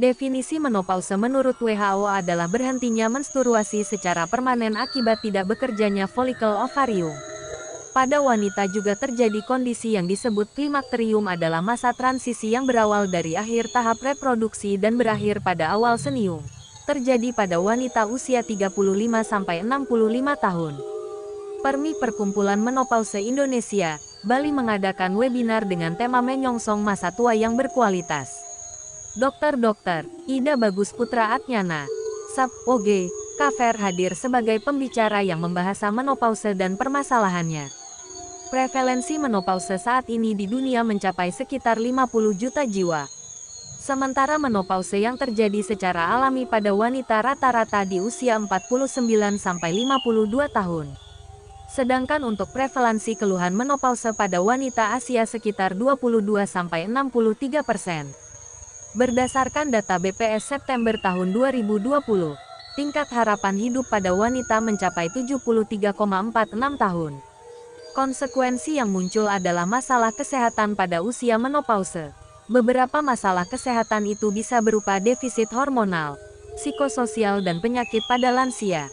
Definisi menopause menurut WHO adalah berhentinya menstruasi secara permanen akibat tidak bekerjanya folikel ovarium. Pada wanita juga terjadi kondisi yang disebut klimakterium, adalah masa transisi yang berawal dari akhir tahap reproduksi dan berakhir pada awal senium. Terjadi pada wanita usia 35-65 tahun. Permi Perkumpulan Menopause Indonesia, Bali mengadakan webinar dengan tema menyongsong masa tua yang berkualitas. Dr. Ida Bagus Putra Atnyana, Sub. OG, Kaver hadir sebagai pembicara yang membahas menopause dan permasalahannya. Prevalensi menopause saat ini di dunia mencapai sekitar 50 juta jiwa. Sementara menopause yang terjadi secara alami pada wanita rata-rata di usia 49-52 tahun. Sedangkan untuk prevalensi keluhan menopause pada wanita Asia sekitar 22-63%. Berdasarkan data BPS September tahun 2020, tingkat harapan hidup pada wanita mencapai 73,46 tahun. Konsekuensi yang muncul adalah masalah kesehatan pada usia menopause. Beberapa masalah kesehatan itu bisa berupa defisit hormonal, psikososial dan penyakit pada lansia.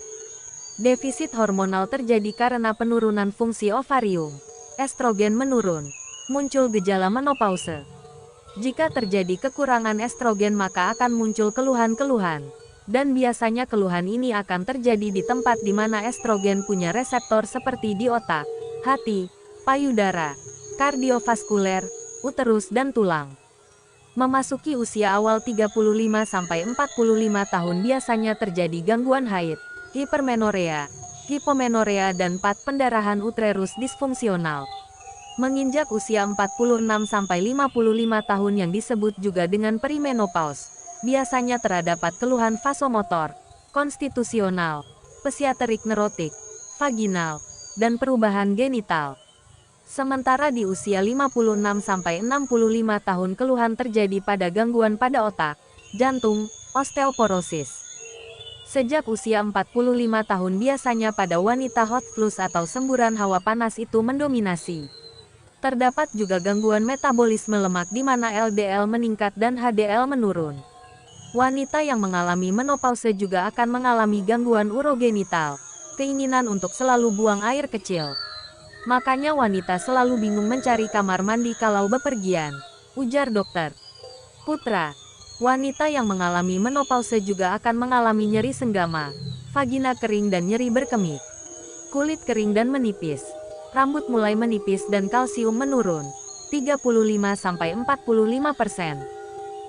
Defisit hormonal terjadi karena penurunan fungsi ovarium. Estrogen menurun. Muncul gejala menopause. Jika terjadi kekurangan estrogen maka akan muncul keluhan-keluhan. Dan biasanya keluhan ini akan terjadi di tempat di mana estrogen punya reseptor seperti di otak, hati, payudara, kardiovaskuler, uterus dan tulang. Memasuki usia awal 35-45 tahun biasanya terjadi gangguan haid, hipermenorea, hipomenorea dan pendarahan uterus disfungsional. Menginjak usia 46-55 tahun yang disebut juga dengan perimenopause, biasanya terdapat keluhan vasomotor, konstitusional, psikiatrik neurotik, vaginal, dan perubahan genital. Sementara di usia 56-65 tahun keluhan terjadi pada gangguan pada otak, jantung, osteoporosis. Sejak usia 45 tahun biasanya pada wanita hot flush atau semburan hawa panas itu mendominasi. Terdapat juga gangguan metabolisme lemak di mana LDL meningkat dan HDL menurun. Wanita yang mengalami menopause juga akan mengalami gangguan urogenital, keinginan untuk selalu buang air kecil. Makanya wanita selalu bingung mencari kamar mandi kalau bepergian, ujar Dr. Putra. Wanita yang mengalami menopause juga akan mengalami nyeri senggama, vagina kering dan nyeri berkemih, kulit kering dan menipis, rambut mulai menipis dan kalsium menurun, 35-45%.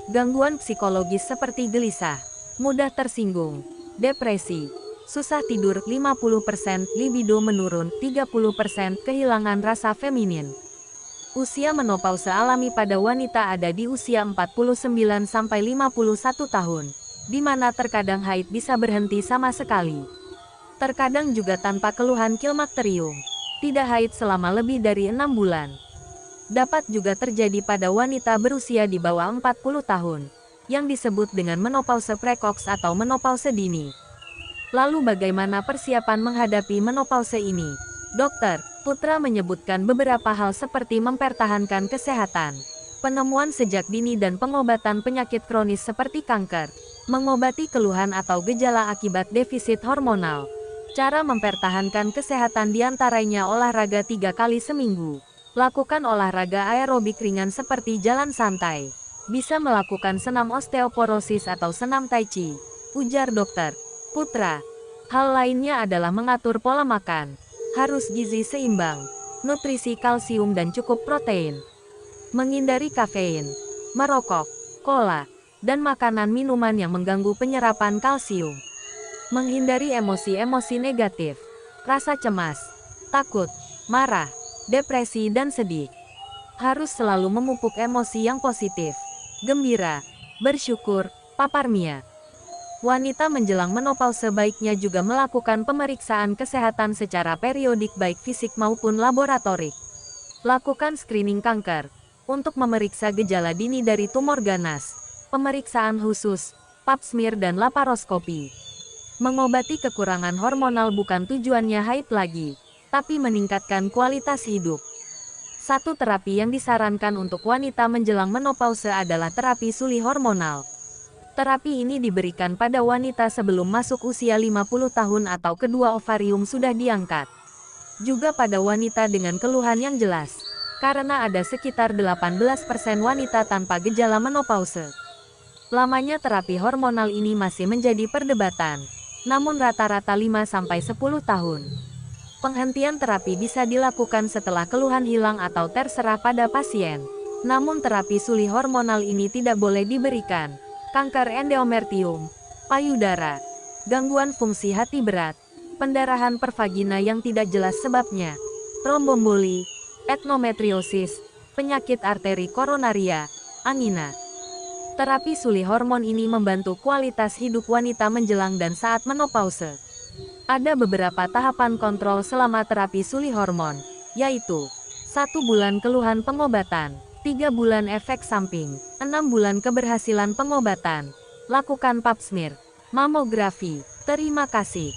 Gangguan psikologis seperti gelisah, mudah tersinggung, depresi, susah tidur 50%, libido menurun 30%, kehilangan rasa feminin. Usia menopause alami pada wanita ada di usia 49-51 tahun, di mana terkadang haid bisa berhenti sama sekali. Terkadang juga tanpa keluhan klimakterium, tidak haid selama lebih dari 6 bulan. Dapat juga terjadi pada wanita berusia di bawah 40 tahun, yang disebut dengan menopause precox atau menopause dini. Lalu bagaimana persiapan menghadapi menopause ini? Dr. Putra menyebutkan beberapa hal seperti mempertahankan kesehatan, penemuan sejak dini dan pengobatan penyakit kronis seperti kanker, mengobati keluhan atau gejala akibat defisit hormonal. Cara mempertahankan kesehatan diantaranya olahraga 3 kali seminggu. Lakukan olahraga aerobik ringan seperti jalan santai. Bisa melakukan senam osteoporosis atau senam tai chi, ujar Dr. Putra. Hal lainnya adalah mengatur pola makan. Harus gizi seimbang, nutrisi kalsium dan cukup protein. Menghindari kafein, merokok, cola, dan makanan minuman yang mengganggu penyerapan kalsium. Menghindari emosi-emosi negatif, rasa cemas, takut, marah, depresi dan sedih. Harus selalu memupuk emosi yang positif, gembira, bersyukur, paparmia. Wanita menjelang menopause sebaiknya juga melakukan pemeriksaan kesehatan secara periodik baik fisik maupun laboratorik. Lakukan screening kanker, untuk memeriksa gejala dini dari tumor ganas, pemeriksaan khusus, pap smear dan laparoskopi. Mengobati kekurangan hormonal bukan tujuannya haid lagi, tapi meningkatkan kualitas hidup. Satu terapi yang disarankan untuk wanita menjelang menopause adalah terapi suli hormonal. Terapi ini diberikan pada wanita sebelum masuk usia 50 tahun atau kedua ovarium sudah diangkat. Juga pada wanita dengan keluhan yang jelas, karena ada sekitar 18% wanita tanpa gejala menopause. Lamanya terapi hormonal ini masih menjadi perdebatan, namun rata-rata 5-10 tahun. Penghentian terapi bisa dilakukan setelah keluhan hilang atau terserah pada pasien. Namun terapi sulih hormonal ini tidak boleh diberikan. Kanker endometrium, payudara, gangguan fungsi hati berat, pendarahan pervagina yang tidak jelas sebabnya, tromboemboli, endometriosis, penyakit arteri koronaria, angina. Terapi sulih hormon ini membantu kualitas hidup wanita menjelang dan saat menopause. Ada beberapa tahapan kontrol selama terapi sulih hormon, yaitu 1 bulan keluhan pengobatan, 3 bulan efek samping, 6 bulan keberhasilan pengobatan. Lakukan pap smear, mamografi. Terima kasih.